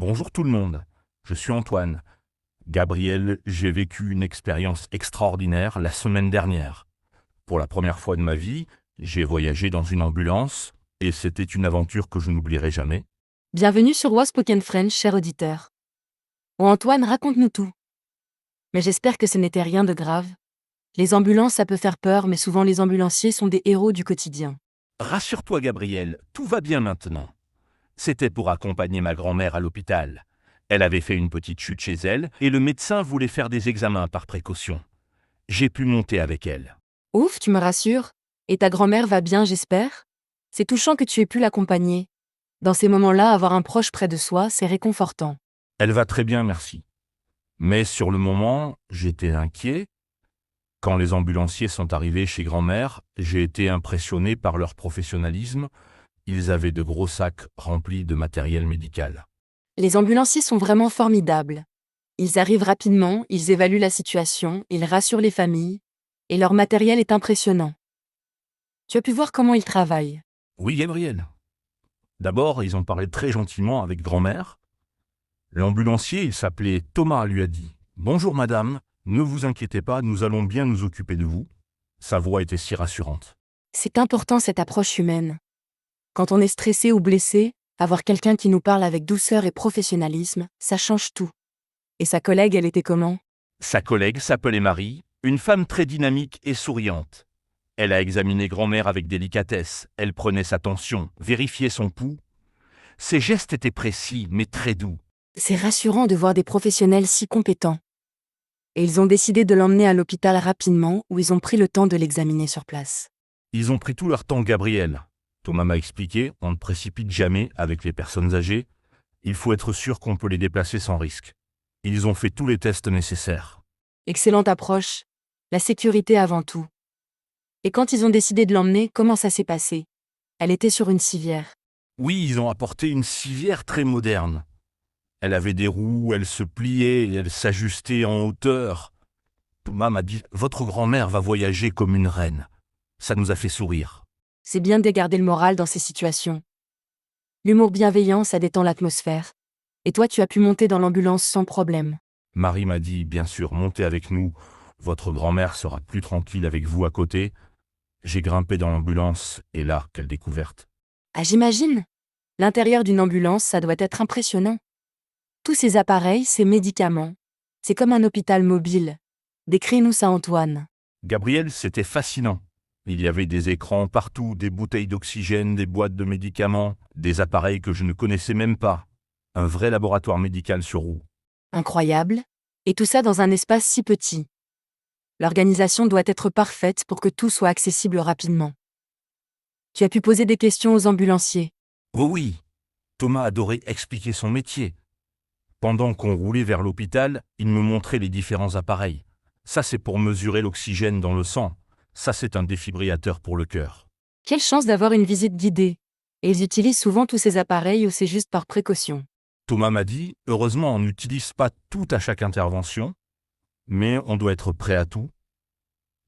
Bonjour tout le monde, je suis Antoine. Gabriel, j'ai vécu une expérience extraordinaire la semaine dernière. Pour la première fois de ma vie, j'ai voyagé dans une ambulance et c'était une aventure que je n'oublierai jamais. Bienvenue sur Was Spoken French, cher auditeur. Oh Antoine, raconte-nous tout. Mais j'espère que ce n'était rien de grave. Les ambulances, ça peut faire peur, mais souvent les ambulanciers sont des héros du quotidien. Rassure-toi Gabriel, tout va bien maintenant. C'était pour accompagner ma grand-mère à l'hôpital. Elle avait fait une petite chute chez elle et le médecin voulait faire des examens par précaution. J'ai pu monter avec elle. Ouf, tu me rassures. Et ta grand-mère va bien, j'espère? C'est touchant que tu aies pu l'accompagner. Dans ces moments-là, avoir un proche près de soi, c'est réconfortant. Elle va très bien, merci. Mais sur le moment, j'étais inquiet. Quand les ambulanciers sont arrivés chez grand-mère, j'ai été impressionné par leur professionnalisme. Ils avaient de gros sacs remplis de matériel médical. Les ambulanciers sont vraiment formidables. Ils arrivent rapidement, ils évaluent la situation, ils rassurent les familles, et leur matériel est impressionnant. Tu as pu voir comment ils travaillent. Oui, Gabriel. D'abord, ils ont parlé très gentiment avec grand-mère. L'ambulancier, il s'appelait Thomas, lui a dit « Bonjour madame, ne vous inquiétez pas, nous allons bien nous occuper de vous. » Sa voix était si rassurante. C'est important cette approche humaine. Quand on est stressé ou blessé, avoir quelqu'un qui nous parle avec douceur et professionnalisme, ça change tout. Et sa collègue, elle était comment? Sa collègue s'appelait Marie, une femme très dynamique et souriante. Elle a examiné grand-mère avec délicatesse, elle prenait sa tension, vérifiait son pouls. Ses gestes étaient précis, mais très doux. C'est rassurant de voir des professionnels si compétents. Et ils ont décidé de l'emmener à l'hôpital rapidement, où ils ont pris le temps de l'examiner sur place. Ils ont pris tout leur temps, Gabriel. Thomas m'a expliqué, on ne précipite jamais avec les personnes âgées. Il faut être sûr qu'on peut les déplacer sans risque. Ils ont fait tous les tests nécessaires. Excellente approche. La sécurité avant tout. Et quand ils ont décidé de l'emmener, comment ça s'est passé? Elle était sur une civière. Oui, ils ont apporté une civière très moderne. Elle avait des roues, elle se pliait, et elle s'ajustait en hauteur. Thomas m'a dit « Votre grand-mère va voyager comme une reine ». Ça nous a fait sourire. C'est bien de garder le moral dans ces situations. L'humour bienveillant, ça détend l'atmosphère. Et toi, tu as pu monter dans l'ambulance sans problème. Marie m'a dit « Bien sûr, montez avec nous. Votre grand-mère sera plus tranquille avec vous à côté ». J'ai grimpé dans l'ambulance et là, quelle découverte. Ah, j'imagine. L'intérieur d'une ambulance, ça doit être impressionnant. Tous ces appareils, ces médicaments. C'est comme un hôpital mobile. Décris-nous ça, Antoine. Gabriel, c'était fascinant. Il y avait des écrans partout, des bouteilles d'oxygène, des boîtes de médicaments, des appareils que je ne connaissais même pas. Un vrai laboratoire médical sur roues. Incroyable. Et tout ça dans un espace si petit. L'organisation doit être parfaite pour que tout soit accessible rapidement. Tu as pu poser des questions aux ambulanciers. Oh oui, Thomas adorait expliquer son métier. Pendant qu'on roulait vers l'hôpital, il me montrait les différents appareils. Ça, c'est pour mesurer l'oxygène dans le sang. Ça, c'est un défibrillateur pour le cœur. Quelle chance d'avoir une visite guidée. Et ils utilisent souvent tous ces appareils ou c'est juste par précaution? Thomas m'a dit, heureusement, on n'utilise pas tout à chaque intervention, mais on doit être prêt à tout.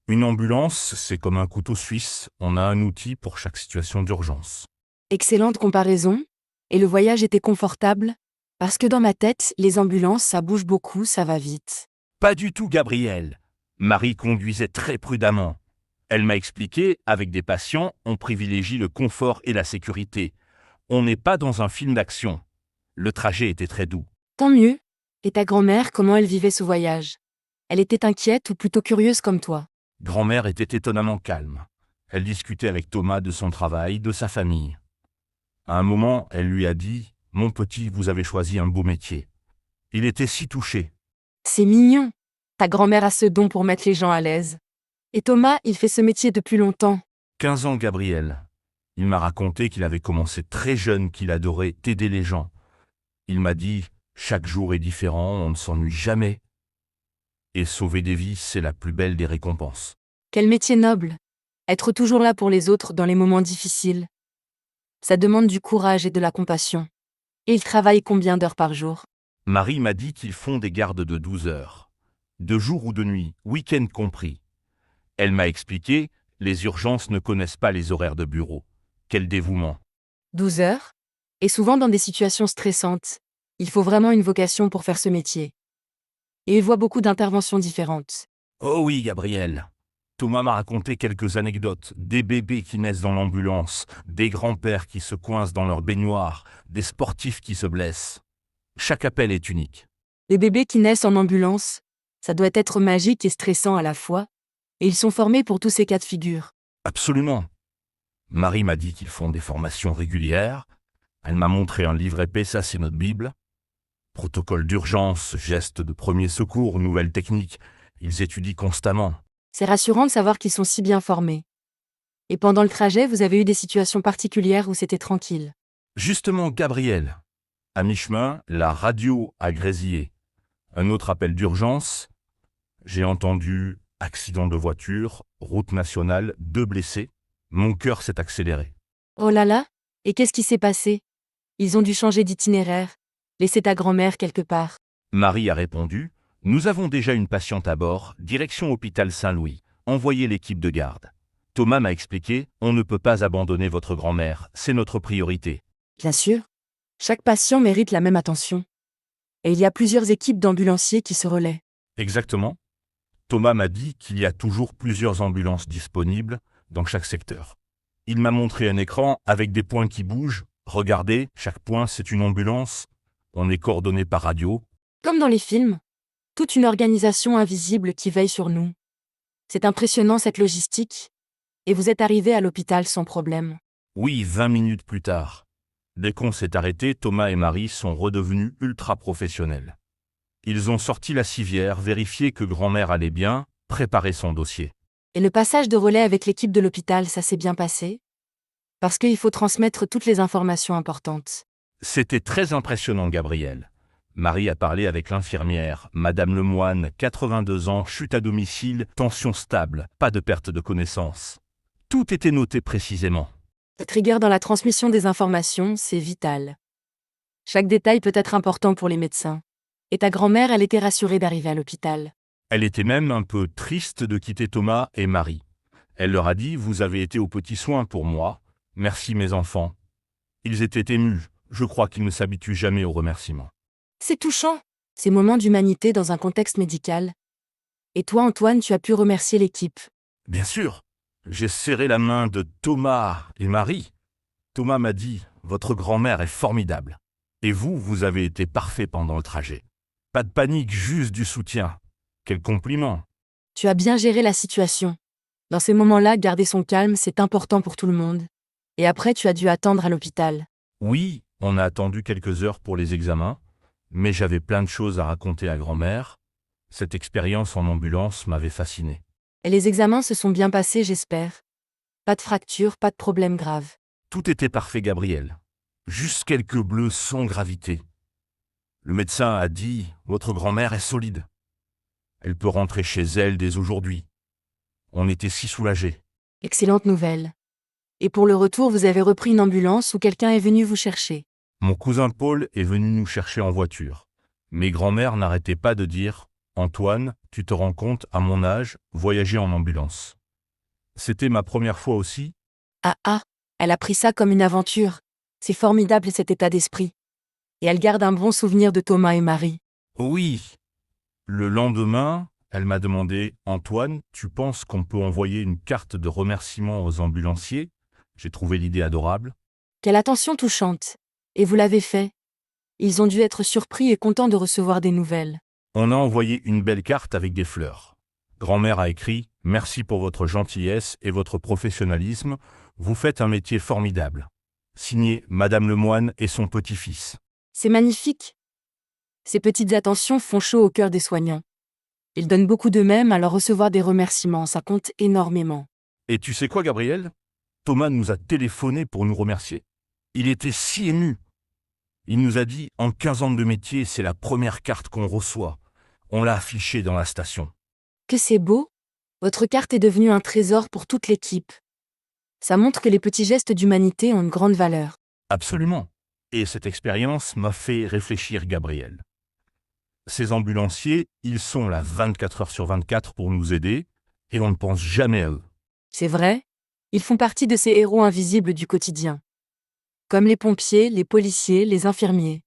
Une ambulance, c'est comme un couteau suisse, on a un outil pour chaque situation d'urgence. Excellente comparaison. Et le voyage était confortable? Parce que dans ma tête, les ambulances, ça bouge beaucoup, ça va vite. Pas du tout, Gabriel. Marie conduisait très prudemment. Elle m'a expliqué, avec des patients, on privilégie le confort et la sécurité. On n'est pas dans un film d'action. Le trajet était très doux. Tant mieux. Et ta grand-mère, comment elle vivait ce voyage? Elle était inquiète ou plutôt curieuse comme toi? Grand-mère était étonnamment calme. Elle discutait avec Thomas de son travail, de sa famille. À un moment, elle lui a dit « Mon petit, vous avez choisi un beau métier ». Il était si touché. C'est mignon. Ta grand-mère a ce don pour mettre les gens à l'aise. Et Thomas, il fait ce métier depuis longtemps. 15 ans, Gabriel. Il m'a raconté qu'il avait commencé très jeune, qu'il adorait aider les gens. Il m'a dit « Chaque jour est différent, on ne s'ennuie jamais ». Et sauver des vies, c'est la plus belle des récompenses. Quel métier noble. Être toujours là pour les autres dans les moments difficiles. Ça demande du courage et de la compassion. Et ils travaillent combien d'heures par jour? Marie m'a dit qu'ils font des gardes de 12 heures. De jour ou de nuit, week-end compris. Elle m'a expliqué, les urgences ne connaissent pas les horaires de bureau. Quel dévouement. 12 heures? Et souvent dans des situations stressantes. Il faut vraiment une vocation pour faire ce métier. Et il voit beaucoup d'interventions différentes. Oh oui, Gabriel. Thomas m'a raconté quelques anecdotes. Des bébés qui naissent dans l'ambulance, des grands-pères qui se coincent dans leur baignoire, des sportifs qui se blessent. Chaque appel est unique. Les bébés qui naissent en ambulance, ça doit être magique et stressant à la fois, et ils sont formés pour tous ces cas de figure. Absolument. Marie m'a dit qu'ils font des formations régulières. Elle m'a montré un livre épais, ça c'est notre Bible. Protocole d'urgence, gestes de premier secours, nouvelles techniques. Ils étudient constamment. C'est rassurant de savoir qu'ils sont si bien formés. Et pendant le trajet, vous avez eu des situations particulières où c'était tranquille. Justement, Gabriel. À mi-chemin, la radio a grésillé. Un autre appel d'urgence. J'ai entendu accident de voiture, route nationale, 2 blessés. Mon cœur s'est accéléré. Oh là là, et qu'est-ce qui s'est passé? Ils ont dû changer d'itinéraire, laisser ta grand-mère quelque part. Marie a répondu. Nous avons déjà une patiente à bord, direction hôpital Saint-Louis. Envoyez l'équipe de garde. Thomas m'a expliqué, on ne peut pas abandonner votre grand-mère, c'est notre priorité. Bien sûr, chaque patient mérite la même attention. Et il y a plusieurs équipes d'ambulanciers qui se relaient. Exactement. Thomas m'a dit qu'il y a toujours plusieurs ambulances disponibles dans chaque secteur. Il m'a montré un écran avec des points qui bougent. Regardez, chaque point c'est une ambulance. On est coordonné par radio. Comme dans les films, toute une organisation invisible qui veille sur nous. C'est impressionnant cette logistique. Et vous êtes arrivé à l'hôpital sans problème. Oui, 20 minutes plus tard. Dès qu'on s'est arrêté, Thomas et Marie sont redevenus ultra professionnels. Ils ont sorti la civière, vérifié que grand-mère allait bien, préparé son dossier. Et le passage de relais avec l'équipe de l'hôpital, ça s'est bien passé? Parce qu'il faut transmettre toutes les informations importantes. C'était très impressionnant, Gabriel. Marie a parlé avec l'infirmière, Madame Lemoine, 82 ans, chute à domicile, tension stable, pas de perte de connaissance. Tout était noté précisément. Cette rigueur dans la transmission des informations, c'est vital. Chaque détail peut être important pour les médecins. Et ta grand-mère, elle était rassurée d'arriver à l'hôpital. Elle était même un peu triste de quitter Thomas et Marie. Elle leur a dit « Vous avez été aux petits soins pour moi. Merci mes enfants. » Ils étaient émus. Je crois qu'ils ne s'habituent jamais aux remerciements. C'est touchant, ces moments d'humanité dans un contexte médical. Et toi, Antoine, tu as pu remercier l'équipe. Bien sûr. J'ai serré la main de Thomas et Marie. Thomas m'a dit « Votre grand-mère est formidable. Et vous, vous avez été parfait pendant le trajet. Pas de panique, juste du soutien. Quel compliment. » Tu as bien géré la situation. Dans ces moments-là, garder son calme, c'est important pour tout le monde. Et après, tu as dû attendre à l'hôpital. Oui, on a attendu quelques heures pour les examens, mais j'avais plein de choses à raconter à grand-mère. Cette expérience en ambulance m'avait fasciné. Et les examens se sont bien passés, j'espère. Pas de fracture, pas de problème grave. Tout était parfait, Gabriel. Juste quelques bleus sans gravité. Le médecin a dit « Votre grand-mère est solide. Elle peut rentrer chez elle dès aujourd'hui. » On était si soulagés. Excellente nouvelle. Et pour le retour, vous avez repris une ambulance ou quelqu'un est venu vous chercher. Mon cousin Paul est venu nous chercher en voiture. Mes grands-mères n'arrêtaient pas de dire « Antoine, tu te rends compte, à mon âge, voyager en ambulance. » C'était ma première fois aussi. Ah, elle a pris ça comme une aventure. C'est formidable cet état d'esprit. Et elle garde un bon souvenir de Thomas et Marie. Oui. Le lendemain, elle m'a demandé « Antoine, tu penses qu'on peut envoyer une carte de remerciement aux ambulanciers ?» J'ai trouvé l'idée adorable. Quelle attention touchante. Et vous l'avez fait. Ils ont dû être surpris et contents de recevoir des nouvelles. On a envoyé une belle carte avec des fleurs. Grand-mère a écrit « Merci pour votre gentillesse et votre professionnalisme. Vous faites un métier formidable. » Signé Madame Lemoine et son petit-fils. C'est magnifique. Ces petites attentions font chaud au cœur des soignants. Ils donnent beaucoup d'eux-mêmes, alors recevoir des remerciements, ça compte énormément. Et tu sais quoi, Gabriel? Thomas nous a téléphoné pour nous remercier. Il était si ému. Il nous a dit « En 15 ans de métier, c'est la première carte qu'on reçoit. On l'a affichée dans la station. » Que c'est beau. Votre carte est devenue un trésor pour toute l'équipe. Ça montre que les petits gestes d'humanité ont une grande valeur. Absolument. Et cette expérience m'a fait réfléchir, Gabriel. Ces ambulanciers, ils sont là 24 heures sur 24 pour nous aider et on ne pense jamais à eux. C'est vrai, ils font partie de ces héros invisibles du quotidien. Comme les pompiers, les policiers, les infirmiers.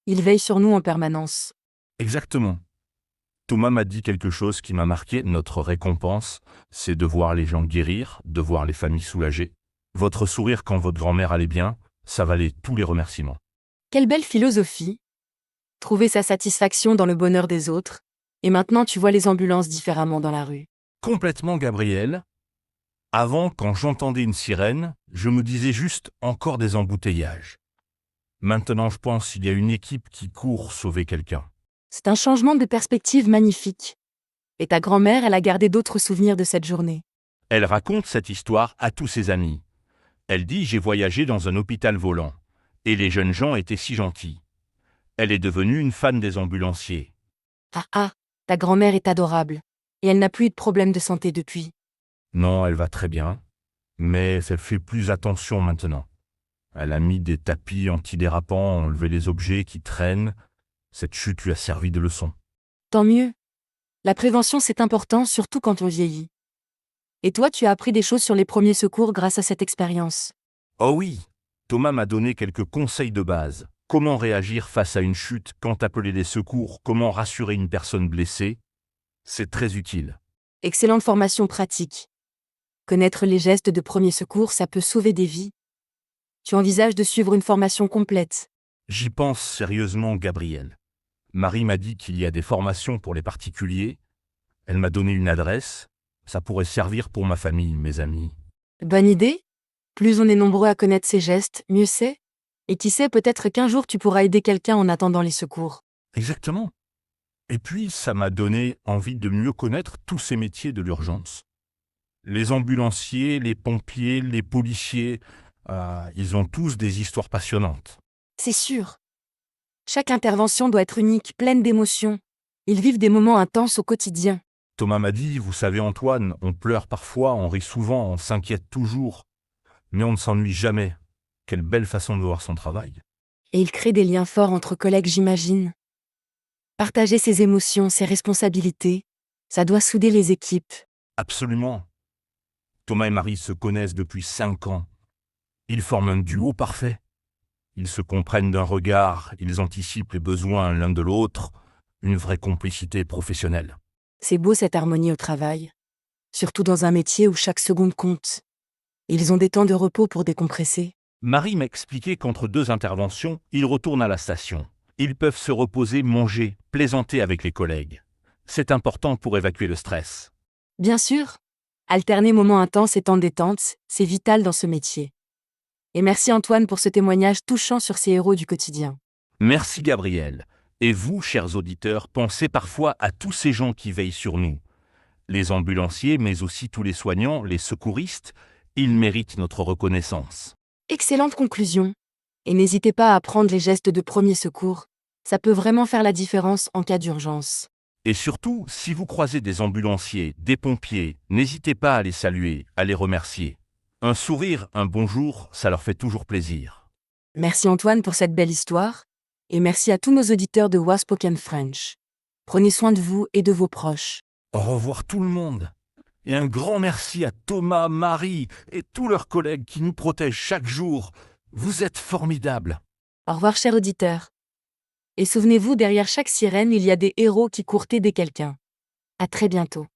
Ils veillent sur nous en permanence. Exactement. Thomas m'a dit quelque chose qui m'a marqué. Notre récompense, c'est de voir les gens guérir, de voir les familles soulagées. Votre sourire quand votre grand-mère allait bien, ça valait tous les remerciements. Quelle belle philosophie. Trouver sa satisfaction dans le bonheur des autres. Et maintenant tu vois les ambulances différemment dans la rue. Complètement, Gabriel. Avant, quand j'entendais une sirène, je me disais juste encore des embouteillages. Maintenant, je pense qu'il y a une équipe qui court sauver quelqu'un. C'est un changement de perspective magnifique. Et ta grand-mère, elle a gardé d'autres souvenirs de cette journée. Elle raconte cette histoire à tous ses amis. Elle dit « J'ai voyagé dans un hôpital volant. Et les jeunes gens étaient si gentils. » Elle est devenue une fan des ambulanciers. Ah, ta grand-mère est adorable. Et elle n'a plus eu de problème de santé depuis. Non, elle va très bien, mais elle fait plus attention maintenant. Elle a mis des tapis antidérapants, enlevé les objets qui traînent. Cette chute lui a servi de leçon. Tant mieux. La prévention, c'est important, surtout quand on vieillit. Et toi, tu as appris des choses sur les premiers secours grâce à cette expérience. Oh oui, Thomas m'a donné quelques conseils de base. Comment réagir face à une chute, quand appeler les secours, comment rassurer une personne blessée. C'est très utile. Excellente formation pratique. Connaître les gestes de premier secours, ça peut sauver des vies. Tu envisages de suivre une formation complète. J'y pense sérieusement, Gabriel. Marie m'a dit qu'il y a des formations pour les particuliers. Elle m'a donné une adresse. Ça pourrait servir pour ma famille, mes amis. Bonne idée. Plus on est nombreux à connaître ces gestes, mieux c'est. Et qui sait, peut-être qu'un jour tu pourras aider quelqu'un en attendant les secours. Exactement. Et puis, ça m'a donné envie de mieux connaître tous ces métiers de l'urgence. Les ambulanciers, les pompiers, les policiers, ils ont tous des histoires passionnantes. C'est sûr. Chaque intervention doit être unique, pleine d'émotions. Ils vivent des moments intenses au quotidien. Thomas m'a dit, vous savez Antoine, on pleure parfois, on rit souvent, on s'inquiète toujours, mais on ne s'ennuie jamais. Quelle belle façon de voir son travail. Et ils créent des liens forts entre collègues, j'imagine. Partager ses émotions, ses responsabilités, ça doit souder les équipes. Absolument. Thomas et Marie se connaissent depuis 5 ans. Ils forment un duo parfait. Ils se comprennent d'un regard, ils anticipent les besoins l'un de l'autre, une vraie complicité professionnelle. C'est beau cette harmonie au travail. Surtout dans un métier où chaque seconde compte. Ils ont des temps de repos pour décompresser. Marie m'a expliqué qu'entre 2 interventions, ils retournent à la station. Ils peuvent se reposer, manger, plaisanter avec les collègues. C'est important pour évacuer le stress. Bien sûr. Alterner moments intenses et temps de détente, c'est vital dans ce métier. Et merci Antoine pour ce témoignage touchant sur ces héros du quotidien. Merci Gabriel. Et vous, chers auditeurs, pensez parfois à tous ces gens qui veillent sur nous. Les ambulanciers, mais aussi tous les soignants, les secouristes, ils méritent notre reconnaissance. Excellente conclusion. Et n'hésitez pas à apprendre les gestes de premier secours. Ça peut vraiment faire la différence en cas d'urgence. Et surtout, si vous croisez des ambulanciers, des pompiers, n'hésitez pas à les saluer, à les remercier. Un sourire, un bonjour, ça leur fait toujours plaisir. Merci Antoine pour cette belle histoire. Et merci à tous nos auditeurs de Was Spoken French. Prenez soin de vous et de vos proches. Au revoir tout le monde. Et un grand merci à Thomas, Marie et tous leurs collègues qui nous protègent chaque jour. Vous êtes formidables. Au revoir chers auditeurs. Et souvenez-vous, derrière chaque sirène, il y a des héros qui courent aider quelqu'un. À très bientôt.